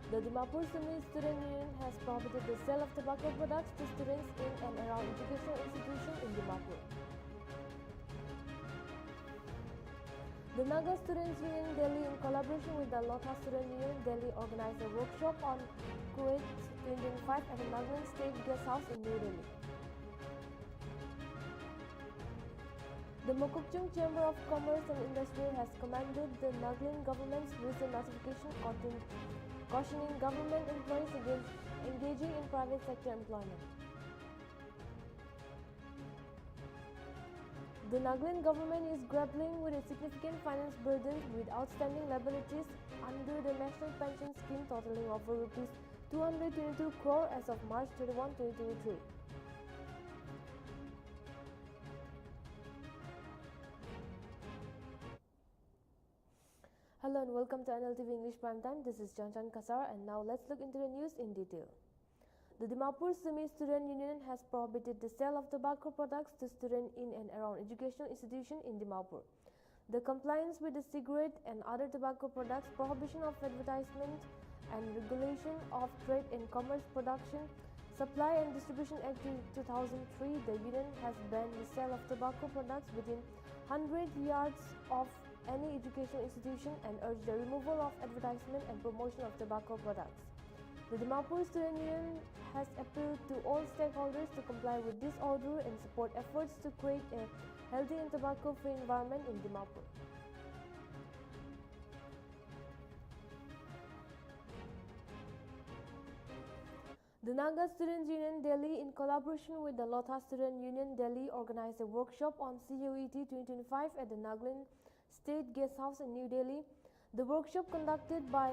The Dimapur Student Union has prohibited the sale of tobacco products to students in and around educational institutions in Dimapur. The Naga Students Union Delhi, in collaboration with the Lotha Student Union Delhi, organized a workshop on Kuwait 2025 at the Nagaland State Guest House in New Delhi. The Mokokchung Chamber of Commerce and Industry has commended the Nagaland government's recent notification cautioning government employees against engaging in private sector employment. The Nagaland government is grappling with a significant finance burden with outstanding liabilities under the National Pension Scheme totaling over Rs 222 crore as of March 31, 2023. Hello and welcome to Nltv English Prime Time. This is Janchan Kasar, and now let's look into the news in detail. The Dimapur Student Union has prohibited the sale of tobacco products to students in and around educational institutions in Dimapur. The compliance with the cigarette and other tobacco products, prohibition of advertisement, and regulation of trade and commerce production, Supply and Distribution Act 2003, the union has banned the sale of tobacco products within 100 yards of any educational institution and urged the removal of advertisement and promotion of tobacco products. The Dimapur Student Union has appealed to all stakeholders to comply with this order and support efforts to create a healthy and tobacco-free environment in Dimapur. The Naga Students Union Delhi, in collaboration with the Lotha Student Union Delhi, organized a workshop on CUET 2025 at the Nagaland State Guest House in New Delhi. The workshop, conducted by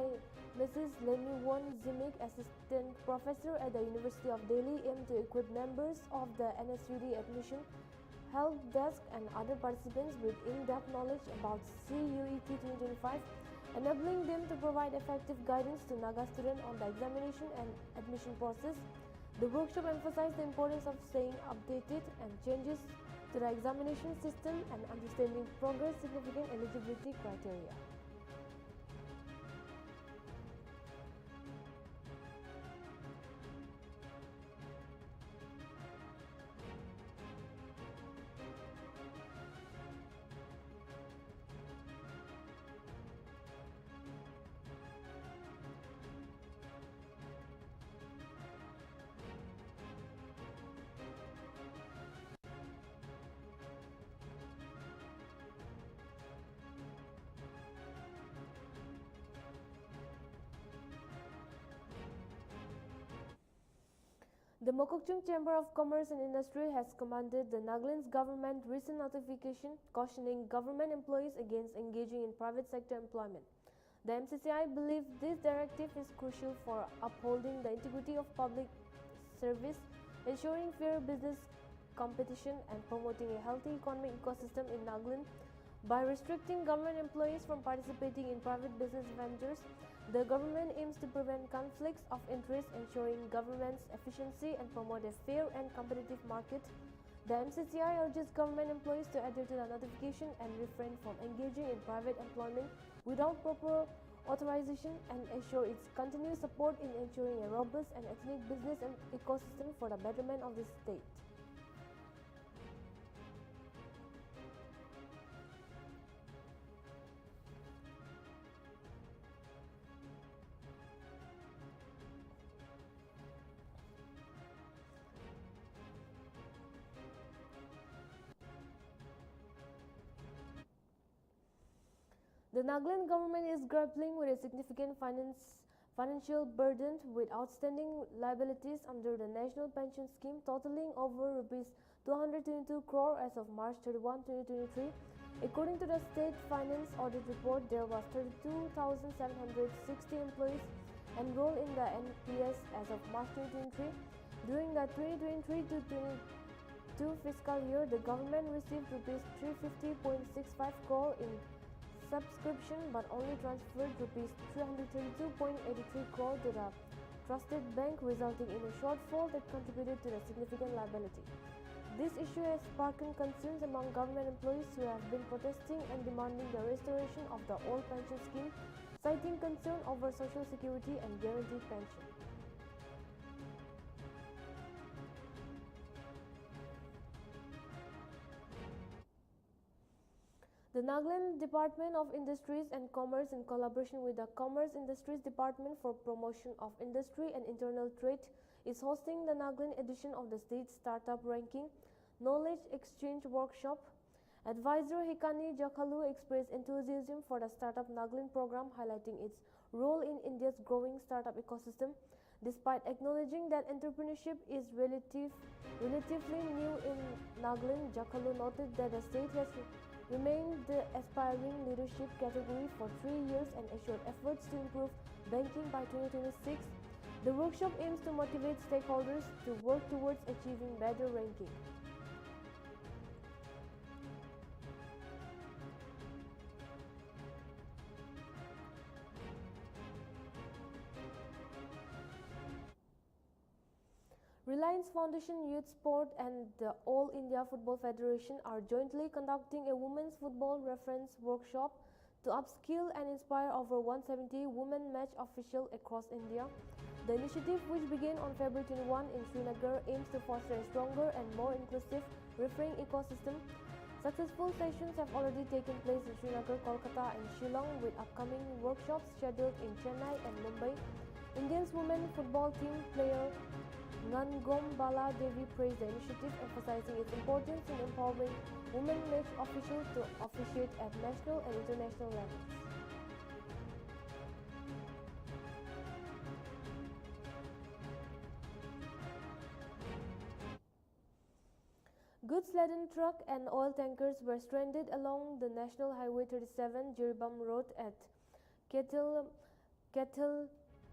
Mrs. Leniwon Zimik, Assistant Professor at the University of Delhi, aimed to equip members of the NSUD admission, help desk and other participants with in-depth knowledge about CUET 2025, enabling them to provide effective guidance to Naga students on the examination and admission process. The workshop emphasized the importance of staying updated and changes to the examination system and understanding progress significant eligibility criteria. The Mokokchung Chamber of Commerce and Industry has commended the Nagaland's government's recent notification cautioning government employees against engaging in private sector employment. The MCCI believes this directive is crucial for upholding the integrity of public service, ensuring fair business competition, and promoting a healthy economic ecosystem in Nagaland. By restricting government employees from participating in private business ventures, the government aims to prevent conflicts of interest, ensuring government's efficiency and promote a fair and competitive market. The MCCI urges government employees to adhere to the notification and refrain from engaging in private employment without proper authorization and assure its continued support in ensuring a robust and ethnic business and ecosystem for the betterment of the state. The Nagaland government is grappling with a significant financial burden with outstanding liabilities under the National Pension Scheme totaling over Rs 222 crore as of March 31, 2023. According to the State Finance Audit Report, there was 32,760 employees enrolled in the NPS as of March 2023. During the 2023-22 fiscal year, the government received Rs 350.65 crore in subscription but only transferred Rs 332.83 crore to the trusted bank, resulting in a shortfall that contributed to the significant liability. This issue has sparked concerns among government employees who have been protesting and demanding the restoration of the old pension scheme, citing concern over social security and guaranteed pension. The Nagaland Department of Industries and Commerce, in collaboration with the Commerce Industries Department for Promotion of Industry and Internal Trade, is hosting the Nagaland edition of the State Startup Ranking Knowledge Exchange Workshop. Advisor Hekani Jakhalu expressed enthusiasm for the Startup Nagaland program, highlighting its role in India's growing startup ecosystem. Despite acknowledging that entrepreneurship is relatively new in Nagaland, Jakhalu noted that the state has remained the aspiring leadership category for 3 years and assured efforts to improve banking by 2026. The workshop aims to motivate stakeholders to work towards achieving better ranking. Reliance Foundation Youth Sport and the All India Football Federation are jointly conducting a women's football reference workshop to upskill and inspire over 170 women match officials across India. The initiative, which began on February 21 in Srinagar, aims to foster a stronger and more inclusive refereeing ecosystem. Successful sessions have already taken place in Srinagar, Kolkata and Shillong, with upcoming workshops scheduled in Chennai and Mumbai. India's women football team player Ngangom Bala Devi praised the initiative, emphasizing its importance in empowering women match officials to officiate at national and international levels. Goods-laden truck and oil tankers were stranded along the National Highway 37 Jiribam Road at Kettle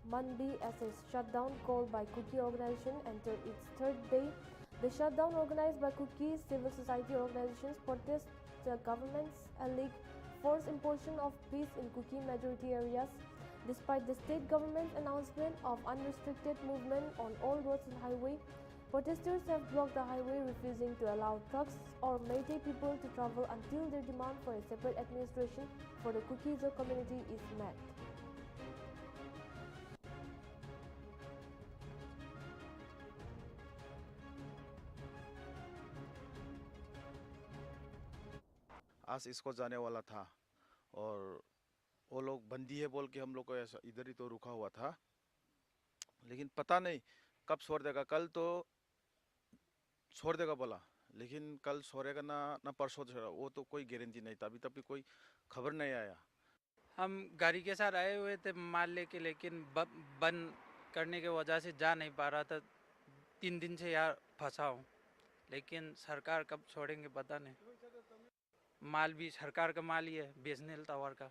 Mandi as a shutdown called by Kuki organization entered its third day. The shutdown, organized by Kuki civil society organizations, protests the government's alleged forced imposition of peace in Kuki majority areas. Despite the state government's announcement of unrestricted movement on all roads and highway, protesters have blocked the highway, refusing to allow trucks or Meitei people to travel until their demand for a separate administration for the Kuki-Zo community is met. आज इसको जाने वाला था और वो लोग बंदी है बोल के हम लोग को ऐसा इधर ही तो रुका हुआ था, लेकिन पता नहीं कब छोड़ देगा। कल तो छोड़ देगा बोला, लेकिन कल छोड़ेगा ना परसों छोड़ा, वो तो कोई गारंटी नहीं था। अभी तक भी कोई खबर नहीं आया। हम गाड़ी के साथ आए हुए थे माल लेके, लेकिन बंद करने की वजह से जा नहीं पा रहा था। 3 दिन से यहाँ फंसा हूँ, लेकिन सरकार कब छोड़ेंगे पता नहीं। माल भी सरकार का माल ही है, BSNL टावर का।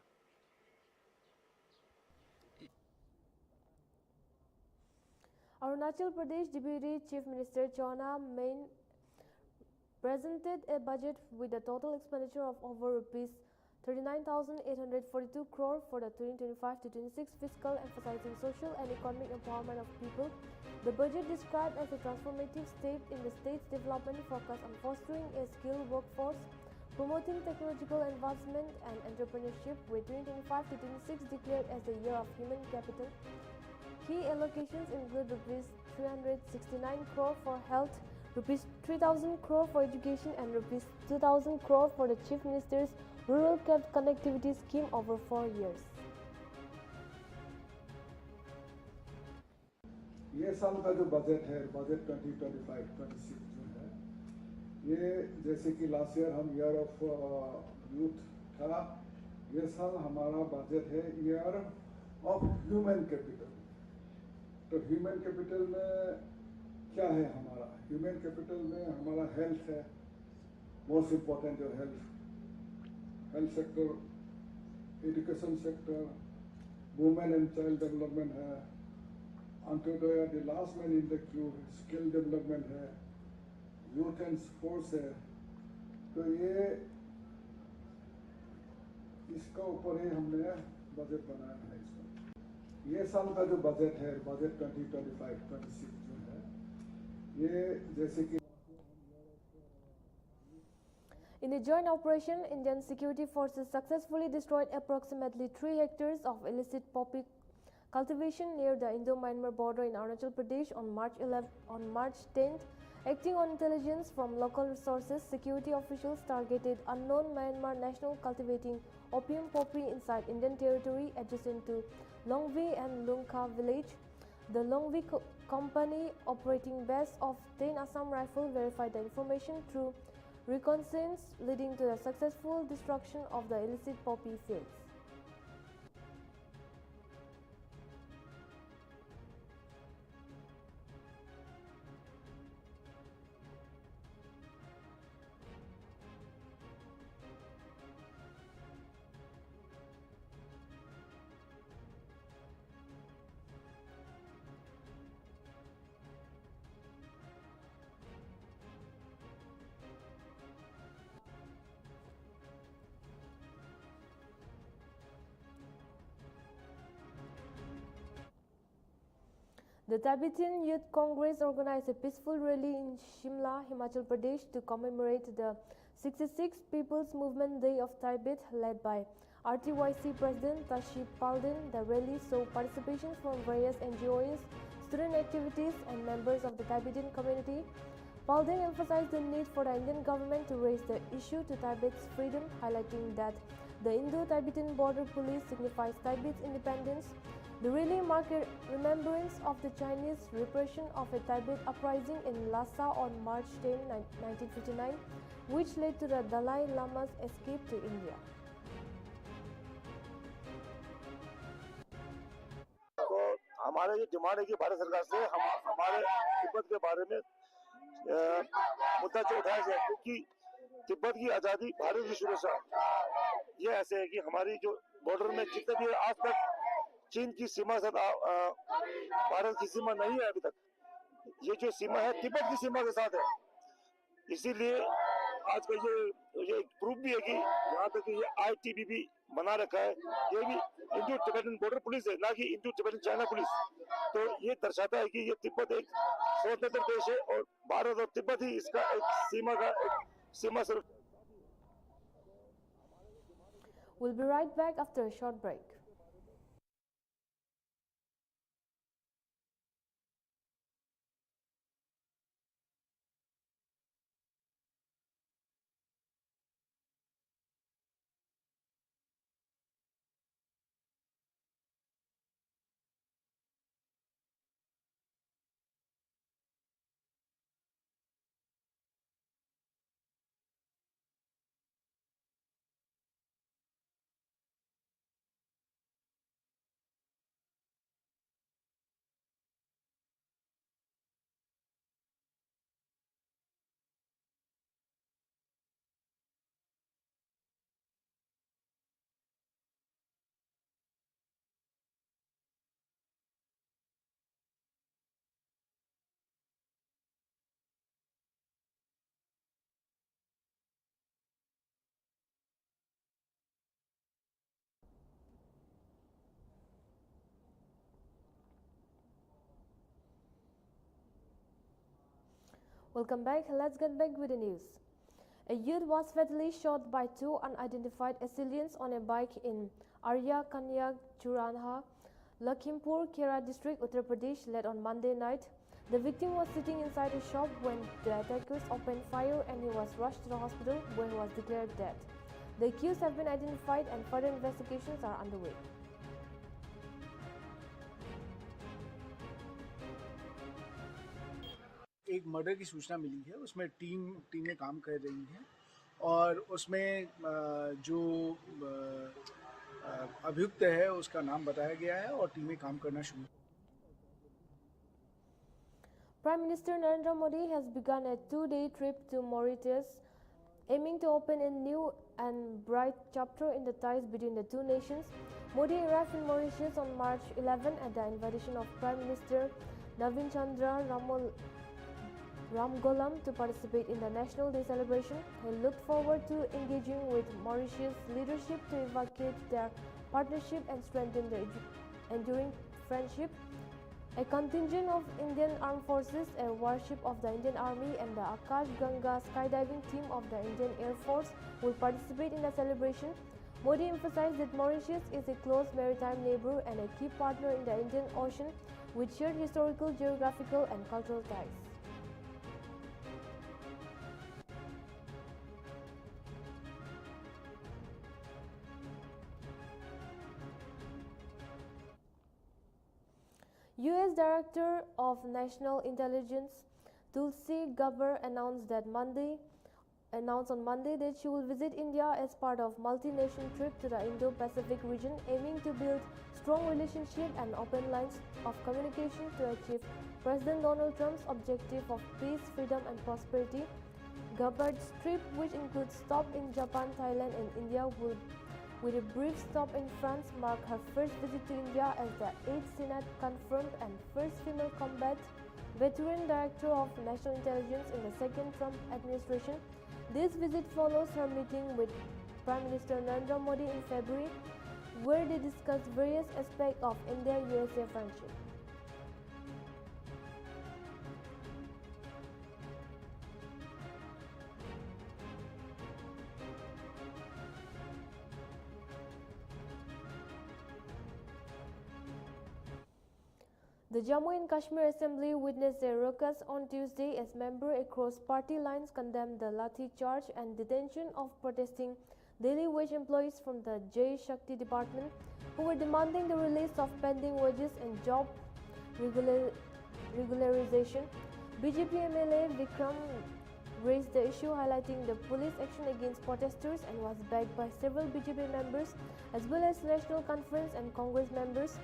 Arunachal Pradesh Deputy Chief Minister Chona Main presented a budget with a total expenditure of over rupees 39,842 crore for the 2025-26 fiscal, emphasizing social and economic empowerment of people. The budget, described as a transformative step in the state's development, focused on fostering a skilled workforce, promoting technological advancement and entrepreneurship, with 2025-26 declared as the year of human capital. Key allocations include rupees 369 crore for health, rupees 3,000 crore for education and rupees 2,000 crore for the Chief Minister's Rural Connectivity Scheme over 4 years. ये साल का जो budget है, budget 2025-26 जो है, ये जैसे कि लास्ट ईयर हम ईयर ऑफ यूथ था, ये साल हमारा बजट है ईयर ऑफ ह्यूमन कैपिटल। तो ह्यूमन कैपिटल में क्या है हमारा? ह्यूमन कैपिटल में हमारा हेल्थ है, मोस्ट इम्पोर्टेंट जो health sector, education sector, women and child development है, Antyodaya the last man in the queue, skill development है, यूथ एंड स्पोर्ट्स है। तो ये इसका ऊपर ही हमने बजट बनाया है। ये साल का जो बजट है, बजट 2025-26 जो है, ये जैसे कि In a joint operation, Indian security forces successfully destroyed approximately 3 hectares of illicit poppy cultivation near the Indo-Myanmar border in Arunachal Pradesh on March 10th. Acting on intelligence from local sources, security officials targeted unknown Myanmar national cultivating opium poppy inside Indian territory adjacent to Longvi and Lungkha village. The Longvi company, operating base of 10 Assam Rifle, verified the information through reconnaissance, leading to the successful destruction of the illicit poppy fields. The Tibetan Youth Congress organized a peaceful rally in Shimla, Himachal Pradesh to commemorate the 66th People's Movement Day of Tibet, led by RTYC President Tashi Palden. The rally saw participation from various NGOs, student activities, and members of the Tibetan community. Palden emphasized the need for the Indian government to raise the issue to Tibet's freedom, highlighting that the Indo-Tibetan Border Police signifies Tibet's independence. The rally marked a remembrance of the Chinese repression of a Tibet uprising in Lhasa on March 10, 1959, which led to the Dalai Lama's escape to India. तो हमारे ये demand है कि भारत सरकार से हम हमारे तिब्बत के बारे में मुद्दा जो उठाया जाए, क्योंकि तिब्बत की आज़ादी, भारत की सुरक्षा, ये ऐसे है कि हमारी जो बॉर्डर में जितने भी आज तक चीन की सीमा से भारत की सीमा नहीं है अभी तक, ये जो सीमा है तिब्बत की सीमा के साथ है। इसीलिए आज का ये प्रूफ भी है कि यहाँ तक ये ITBP बना रखा है, ये भी इंडो टिबेटन बॉर्डर पुलिस है, ना कि इंडो टिबेटन चाइना पुलिस। तो ये दर्शाता है कि ये तिब्बत एक स्वतंत्र देश है और भारत और तिब्बत ही इसका एक सीमा सुरक्षा। We'll be right back after a short break. Welcome back. Let's get back with the news. A youth was fatally shot by 2 unidentified assailants on a bike in Arya Kanyak Churanha, Lakhimpur Khera district, Uttar Pradesh, late on Monday night. The victim was sitting inside a shop when the attackers opened fire and he was rushed to the hospital where he was declared dead. The accused have been identified and further investigations are underway. एक murder की सूचना मिली है, उसमें टीमें काम कर रही हैं और उसमें जो अभियुक्त है उसका नाम बताया गया है और टीमें काम करना शुरू। Prime Minister Narendra Modi has begun a 2-day trip to Mauritius, aiming to open a new and bright chapter in the ties between the two nations. Modi arrived in Mauritius on March 11 at the invitation of Prime Minister Navin Chandra Ramgolam to participate in the National Day celebration. He looked forward to engaging with Mauritius leadership to evaluate their partnership and strengthen their enduring friendship. A contingent of Indian Armed Forces, a warship of the Indian Army, and the Akash Ganga skydiving team of the Indian Air Force will participate in the celebration. Modi emphasized that Mauritius is a close maritime neighbor and a key partner in the Indian Ocean with shared historical, geographical, and cultural ties. U.S. Director of National Intelligence Tulsi Gabbard announced on Monday that she will visit India as part of multi-nation trip to the Indo-Pacific region, aiming to build strong relationship and open lines of communication to achieve President Donald Trump's objective of peace, freedom, and prosperity. Gabbard's trip, which includes stop in Japan, Thailand, and India, will with a brief stop in France, mark her first visit to India as the 8th Senate confirmed and first female combat veteran director of national intelligence in the second Trump administration. This visit follows her meeting with Prime Minister Narendra Modi in February, where they discussed various aspects of India-USA friendship. The Jammu and Kashmir Assembly witnessed a ruckus on Tuesday as members across party lines condemned the lathi charge and detention of protesting daily wage employees from the Jai Shakti department who were demanding the release of pending wages and job regularization. BJP MLA Vikram raised the issue, highlighting the police action against protesters, and was backed by several BJP members as well as National Conference and Congress members.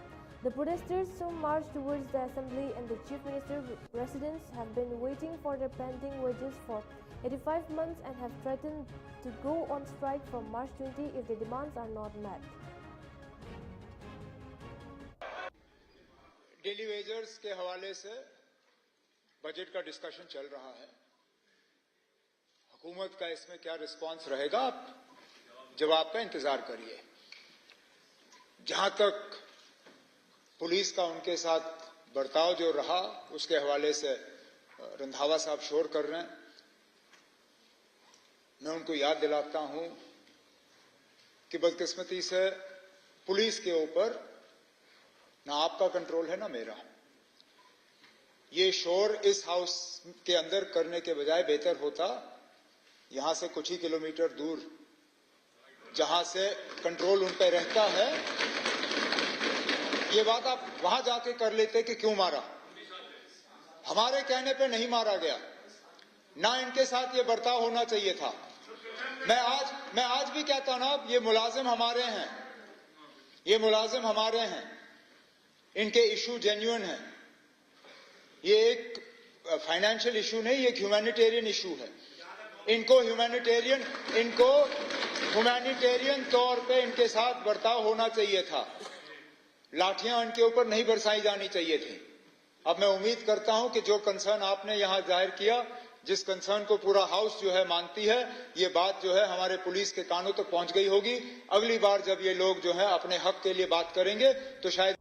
The protesters soon marched towards the assembly, and the chief minister residents have been waiting for their pending wages for 85 months and have threatened to go on strike from March 20 if the demands are not met. Daily wagers के हवाले से budget का discussion चल रहा है। हुकूमत का इसमें क्या रिस्पांस रहेगा, आप जवाब का इंतजार करिए। जहां तक पुलिस का उनके साथ बर्ताव जो रहा, उसके हवाले से रंधावा साहब शोर कर रहे हैं। मैं उनको याद दिलाता हूं कि बदकिस्मती से पुलिस के ऊपर ना आपका कंट्रोल है ना मेरा। ये शोर इस हाउस के अंदर करने के बजाय बेहतर होता यहां से कुछ ही किलोमीटर दूर, जहां से कंट्रोल उन पर रहता है, ये बात आप वहां जाके कर लेते कि क्यों मारा। हमारे कहने पे नहीं मारा गया, ना इनके साथ ये बर्ताव होना चाहिए था। मैं आज भी कहता ना, ये मुलाजिम हमारे हैं, ये मुलाजिम हमारे हैं, इनके इशू जेन्युइन है। ये एक फाइनेंशियल इशू नहीं, ये एक ह्यूमैनिटेरियन इशू है। इनको ह्यूमैनिटेरियन तौर पे इनके साथ बर्ताव होना चाहिए था। लाठियां इनके ऊपर नहीं बरसाई जानी चाहिए थी। अब मैं उम्मीद करता हूं कि जो कंसर्न आपने यहां जाहिर किया, जिस कंसर्न को पूरा हाउस जो है मानती है, ये बात जो है हमारे पुलिस के कानों तक पहुंच गई होगी। अगली बार जब ये लोग जो है अपने हक के लिए बात करेंगे तो शायद।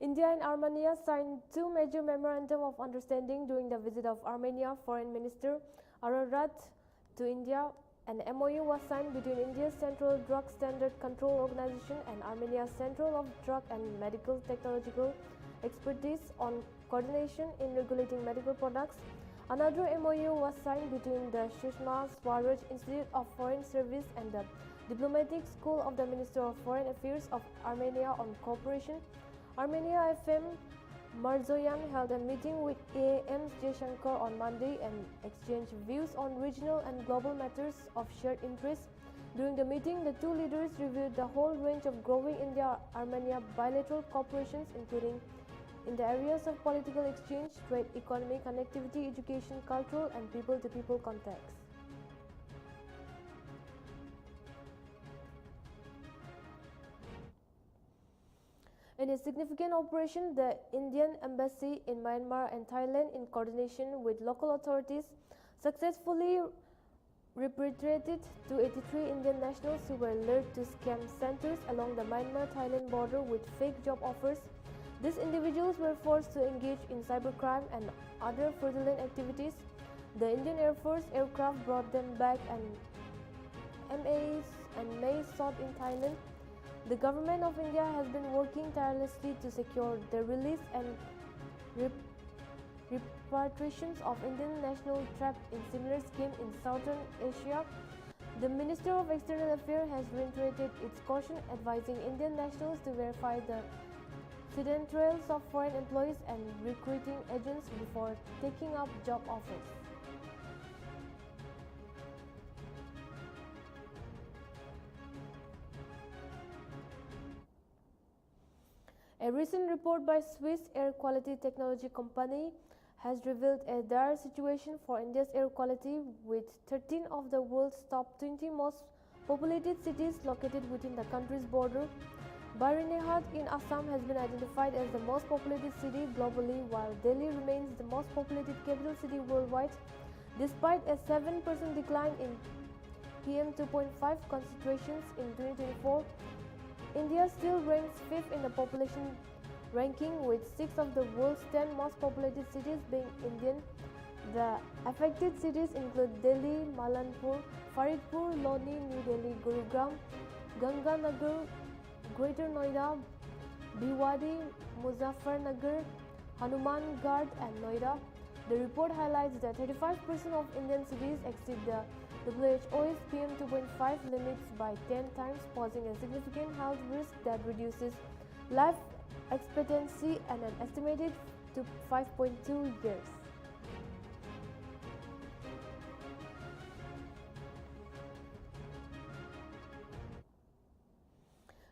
India and Armenia signed two major memorandum of understanding during the visit of Armenia Foreign Minister Ararat to India. An MOU was signed between India's Central Drug Standard Control Organization and Armenia's Central of Drug and Medical Technological Expertise on coordination in regulating medical products. Another MOU was signed between the Sushma Swaraj Institute of Foreign Service and the Diplomatic School of the Minister of Foreign Affairs of Armenia on cooperation. Armenia FM Marzoyan held a meeting with AAM's Jaishankar on Monday and exchanged views on regional and global matters of shared interest. During the meeting, the two leaders reviewed the whole range of growing India-Armenia bilateral cooperations, including in the areas of political exchange, trade, economic connectivity, education, cultural, and people-to-people contacts. In a significant operation, the Indian Embassy in Myanmar and Thailand, in coordination with local authorities, successfully repatriated to 83 Indian nationals who were lured to scam centers along the Myanmar-Thailand border with fake job offers. These individuals were forced to engage in cybercrime and other fraudulent activities. The Indian Air Force aircraft brought them back and may sought in Thailand. The government of India has been working tirelessly to secure the release and repatriations of Indian nationals trapped in similar scheme in Southern Asia. The Minister of External Affairs has reiterated its caution, advising Indian nationals to verify the credentials of foreign employees and recruiting agents before taking up job offers. A recent report by Swiss air quality technology company has revealed a dire situation for India's air quality, with 13 of the world's top 20 most populated cities located within the country's border. Barangarhat in Assam has been identified as the most populated city globally, while Delhi remains the most populated capital city worldwide. Despite a 7% decline in PM2.5 concentrations in 2024, India still ranks 5th in the population ranking, with 6 of the world's 10 most populated cities being Indian. The affected cities include Delhi, Malanpur, Faridpur, Loni, New Delhi, Gurugram, Ganganagar, Greater Noida, Bhiwadi, Muzaffarnagar, Hanumangarh and Noida. The report highlights that 35% of Indian cities exceed the WHO's PM2.5 limits by 10 times, posing a significant health risk that reduces life expectancy and an estimated to 5.2 years.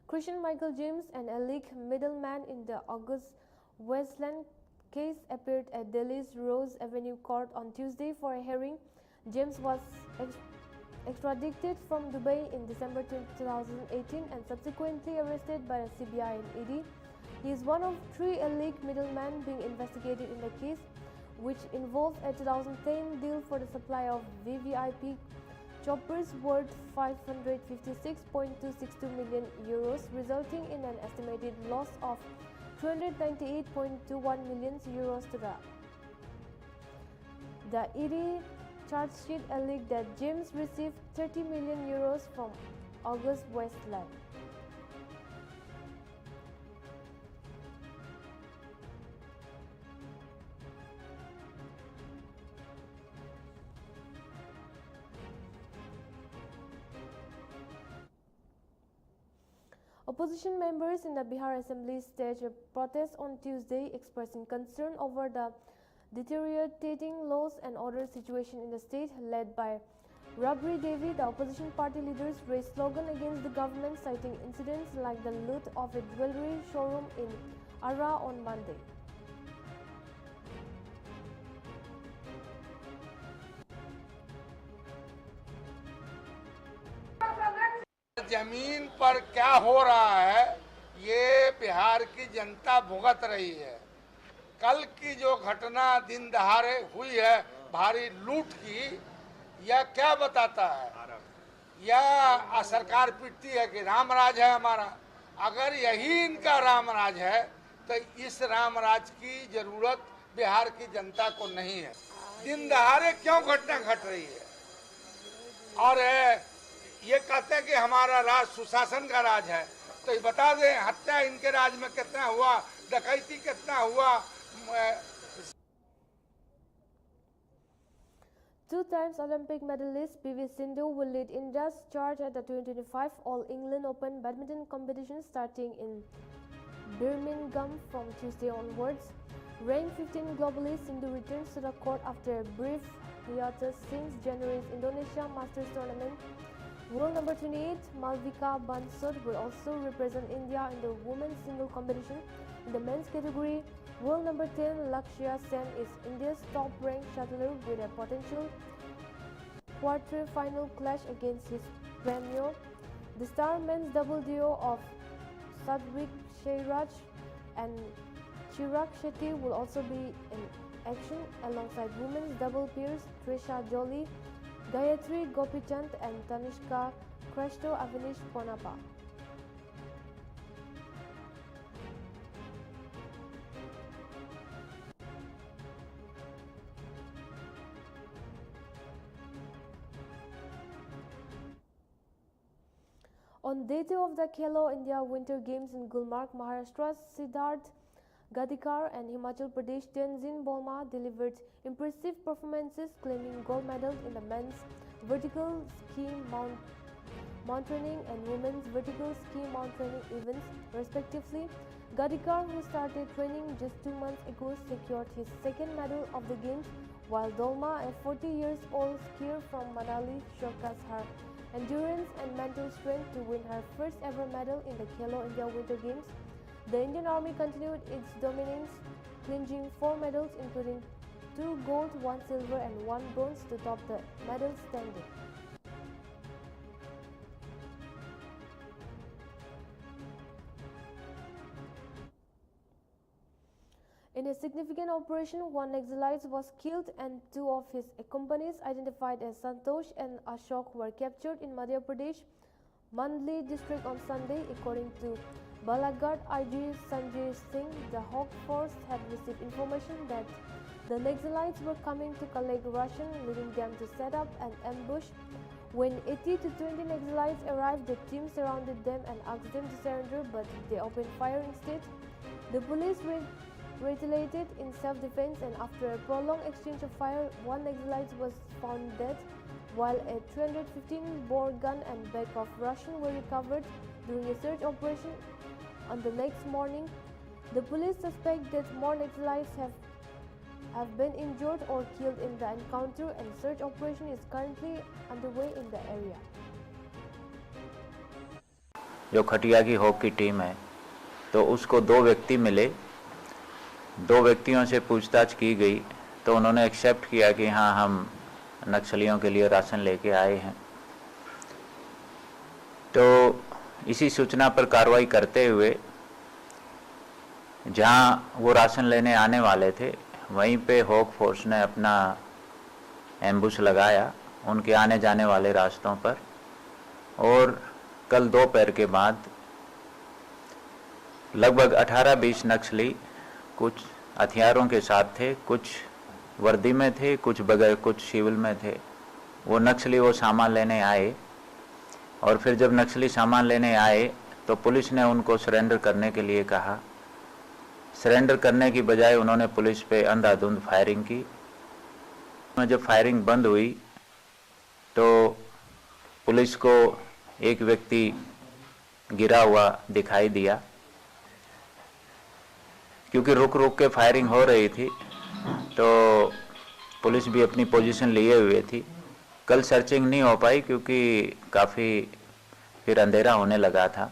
Christian Michael James, an alleged middleman in the August Westland case, appeared at Delhi's Rose Avenue court on Tuesday for a hearing. James was extradited from Dubai in December 2018 and subsequently arrested by the CBI and ED. He is one of 3 alleged middlemen being investigated in the case, which involved a 2010 deal for the supply of VVIP choppers worth 556.262 million euros, resulting in an estimated loss of 298.21 million euros to the ED charge sheet alleged that James received 30 million euros from August Westland. Opposition members in the Bihar Assembly staged a protest on Tuesday, expressing concern over the deteriorating laws and order situation in the state. Led by Rabri Devi, the opposition party leaders raised slogans against the government, citing incidents like the loot of a jewelry showroom in Ara on Monday. जमीन पर क्या हो रहा है ये बिहार की जनता भुगत रही है। कल की जो घटना दिन दहाड़े हुई है भारी लूट की, यह क्या बताता है? यह सरकार पिटती है कि रामराज है हमारा। अगर यही इनका रामराज है तो इस रामराज की जरूरत बिहार की जनता को नहीं है। दिन दहाड़े क्यों घटना घट रही है? और ये कहते हैं कि हमारा राज सुशासन का राज है, तो ये बता दें हत्या इनके राज में कितना हुआ, डकैती कितना हुआ। Two times Olympic medalist PV Sindhu will lead India's charge at the 2025 All England Open badminton competition starting in Birmingham from Tuesday onwards. Ranked 15 globally, Sindhu returns to the court after a brief hiatus since January's Indonesia Masters tournament. World number 28 Malvika Bansud will also represent India in the women's single competition. In the men's category, world number 10 Lakshya Sen is India's top-ranked shuttler with a potential quarter-final clash against his premier. The star men's double duo of Sadhvik Shairaj and Chirag Shetty will also be in action alongside women's double pairs Trisha Jolie, Gayatri Gopichand and Tanishka Kresto Avinish Ponapa. On day 2 of the Khelo India Winter Games in Gulmarg, Maharashtra, Siddharth Gadikar and Himachal Pradesh Tenzin Bolma delivered impressive performances, claiming gold medals in the men's vertical ski mountaineering and women's vertical ski mountaineering events, respectively. Gadikar, who started training just 2 months ago, secured his second medal of the games, while Dolma, a 40-year-old skier from Manali, showcased her endurance and mental strength to win her first ever medal in the Khelo India Winter Games. The Indian Army continued its dominance, clinching 4 medals including 2 gold, 1 silver and 1 bronze to top the medal standing. In a significant operation, 1 Naxalite was killed and 2 of his accomplices, identified as Santosh and Ashok, were captured in Madhya Pradesh, Mandli district on Sunday. According to Balaghat IG Sanjay Singh, the Hawk Force had received information that the Naxalites were coming to collect ration, leading them to set up an ambush. When 80 to 20 Naxalites arrived, the team surrounded them and asked them to surrender, but they opened fire instead. The police retaliated in self-defense, and after a prolonged exchange of fire, 1 Naxalite was found dead, while a 315-bore gun and bag of ration were recovered during a search operation. On the next morning, the police suspect that more Naxalites have been injured or killed in the encounter, and search operation is currently underway in the area. जो खटिया की hockey team है, तो उसको 2 व्यक्ति मिले, 2 व्यक्तियों से पूछताछ की गई तो उन्होंने एक्सेप्ट किया कि हाँ, हम नक्सलियों के लिए राशन लेके आए हैं। तो इसी सूचना पर कार्रवाई करते हुए जहाँ वो राशन लेने आने वाले थे, वहीं पे हॉक फोर्स ने अपना एम्बुश लगाया उनके आने जाने वाले रास्तों पर, और कल दोपहर के बाद लगभग 18-20 नक्सली कुछ हथियारों के साथ थे, कुछ वर्दी में थे, कुछ बगैर, कुछ सिविल में थे। वो नक्सली वो सामान लेने आए, और फिर जब नक्सली सामान लेने आए तो पुलिस ने उनको सरेंडर करने के लिए कहा। सरेंडर करने की बजाय उन्होंने पुलिस पे अंधाधुंध फायरिंग की। जब फायरिंग बंद हुई तो पुलिस को एक व्यक्ति गिरा हुआ दिखाई दिया, क्योंकि रुक रुक के फायरिंग हो रही थी तो पुलिस भी अपनी पोजीशन लिए हुए थी। कल सर्चिंग नहीं हो पाई क्योंकि काफ़ी फिर अंधेरा होने लगा था।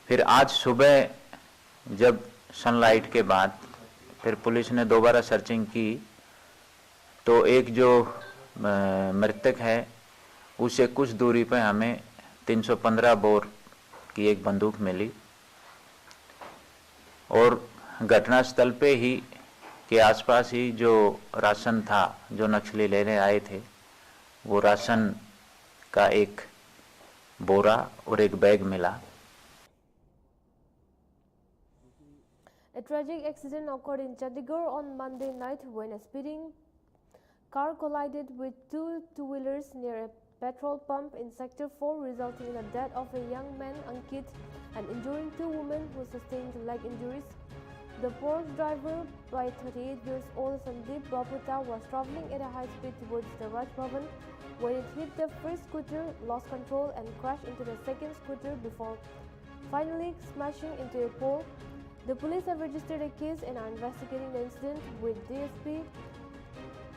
फिर आज सुबह जब सनलाइट के बाद फिर पुलिस ने दोबारा सर्चिंग की तो एक जो मृतक है उसे कुछ दूरी पर हमें 315 बोर की एक बंदूक मिली, और घटनास्थल पे ही के आसपास ही जो राशन था जो नक्सली लेने आए थे, वो राशन का एक बोरा और एक बैग मिला। A tragic accident occurred in Chandigarh on Monday night when a speeding car collided with 2 two-wheelers near a petrol pump in Sector 4, resulting in the death of a young man, Ankit, and injuring 2 women who sustained leg injuries. The Porsche driver, by 38-year-old Sandeep Baputa, was traveling at a high speed towards the Raj Bhavan when it hit the first scooter, lost control, and crashed into the second scooter before finally smashing into a pole. The police have registered a case and are investigating the incident, with DSP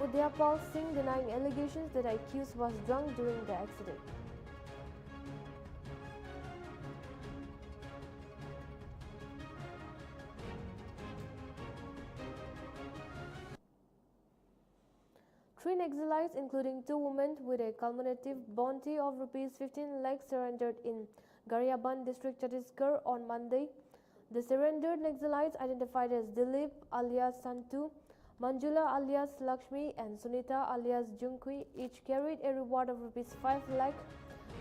Udyapal Singh denying allegations that the accused was drunk during the accident. Three Naxalites, including 2 women, with a cumulative bounty of Rs 15 lakhs, surrendered in Garyaban district, Chhattisgarh on Monday. The surrendered Naxalites, identified as Dilip alias Santu, Manjula alias Lakshmi and Sunita alias Junkui each carried a reward of Rs 5 lakh.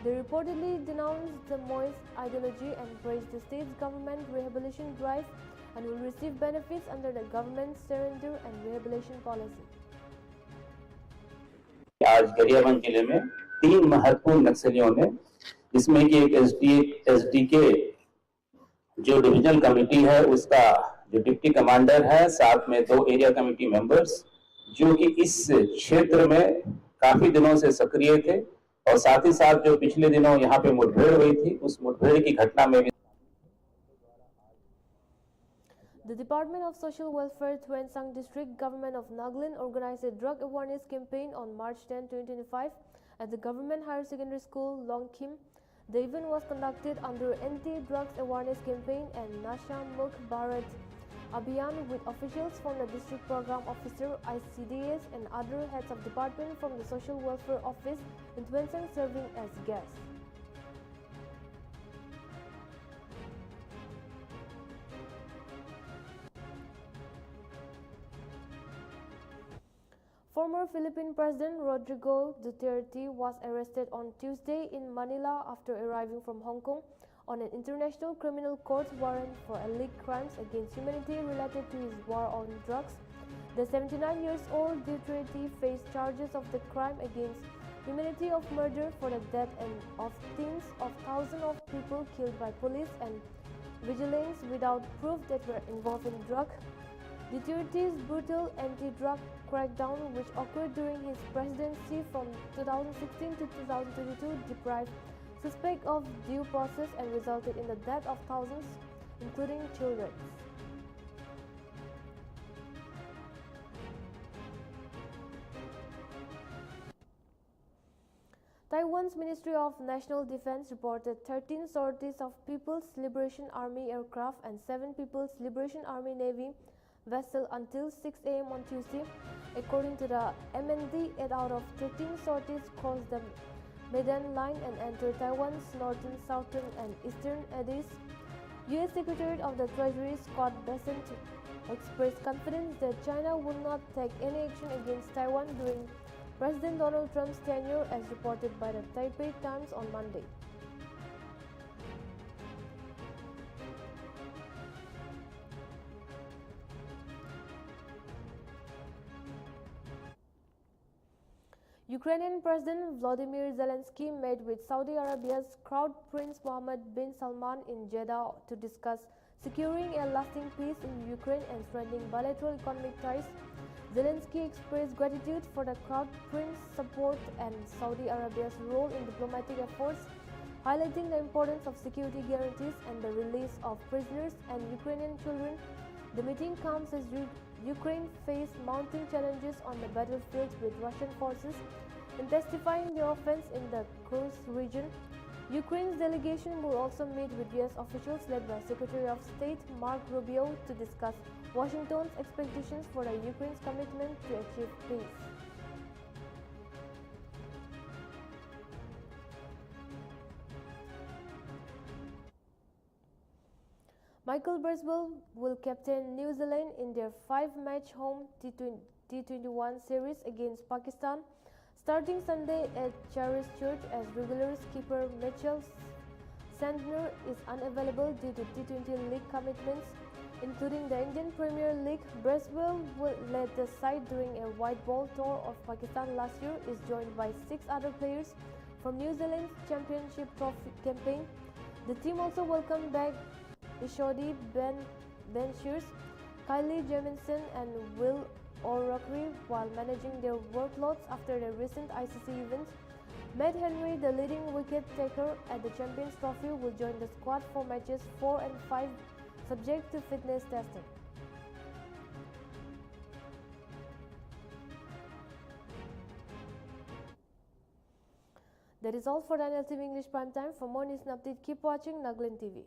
They reportedly denounced the Maoist ideology and praised the state's government rehabilitation drive and will receive benefits under the government's surrender and rehabilitation policy. आज गरियाबंद जिले में 3 महत्वपूर्ण नक्सलियों ने, जिसमें कि एक SDK जो डिविजनल कमेटी है उसका जो डिप्टी कमांडर है, साथ में 2 एरिया कमेटी मेंबर्स जो कि इस क्षेत्र में काफी दिनों से सक्रिय थे, और साथ ही साथ जो पिछले दिनों यहाँ पे मुठभेड़ हुई थी, उस मुठभेड़ की घटना में भी The Department of Social Welfare, Tuensang District Government of Nagaland organized a drug awareness campaign on March 10, 2025 at the Government Higher Secondary School, Longkim. The event was conducted under Anti-Drugs Awareness Campaign and Nasha Mukh Bharat Abhiyan with officials from the District Program Officer, ICDS and other heads of department from the Social Welfare Office in Tuensang serving as guests. Former Philippine President Rodrigo Duterte was arrested on Tuesday in Manila after arriving from Hong Kong on an international criminal court warrant for alleged crimes against humanity related to his war on drugs. The 79-year-old Duterte faced charges of the crime against humanity of murder for the death of tens of thousands of people killed by police and vigilantes without proof that were involved in drug. Duterte's brutal anti-drug crackdown, which occurred during his presidency from 2016 to 2022, deprived suspects of due process and resulted in the death of thousands, including children. Taiwan's Ministry of National Defense reported 13 sorties of People's Liberation Army aircraft and 7 People's Liberation Army Navy vessel until 6 a.m. on Tuesday. According to the MND, 8 out of 13 sorties crossed the Medan Line and entered Taiwan's northern, southern, and eastern eddies. U.S. Secretary of the Treasury Scott Bessent expressed confidence that China will not take any action against Taiwan during President Donald Trump's tenure, as reported by the Taipei Times on Monday. Ukrainian President Volodymyr Zelensky met with Saudi Arabia's Crown Prince Mohammed bin Salman in Jeddah to discuss securing a lasting peace in Ukraine and strengthening bilateral economic ties. Zelensky expressed gratitude for the Crown Prince's support and Saudi Arabia's role in diplomatic efforts, highlighting the importance of security guarantees and the release of prisoners and Ukrainian children. The meeting comes as Ukraine faced mounting challenges on the battlefield with Russian forces, intensifying the offense in the Kursk region. Ukraine's delegation will also meet with U.S. officials led by Secretary of State Mark Rubio to discuss Washington's expectations for the Ukraine's commitment to achieve peace. Michael Bracewell will captain New Zealand in their 5-match home T21 series against Pakistan, starting Sunday at Charis Church, as regular skipper Mitchell Sandner is unavailable due to T20 League commitments, including the Indian Premier League. Bracewell led the side during a white ball tour of Pakistan last year, is joined by 6 other players from New Zealand's championship trophy campaign. The team also welcomed back Ishodi Ben Shears, Kylie Jamieson and Will O'Rourke while managing their workloads after the recent ICC events. Matt Henry, the leading wicket taker at the Champions Trophy, will join the squad for matches 4 and 5 subject to fitness testing. That is all for the Nltv English Prime Time. For more news and updates, keep watching Nagaland TV.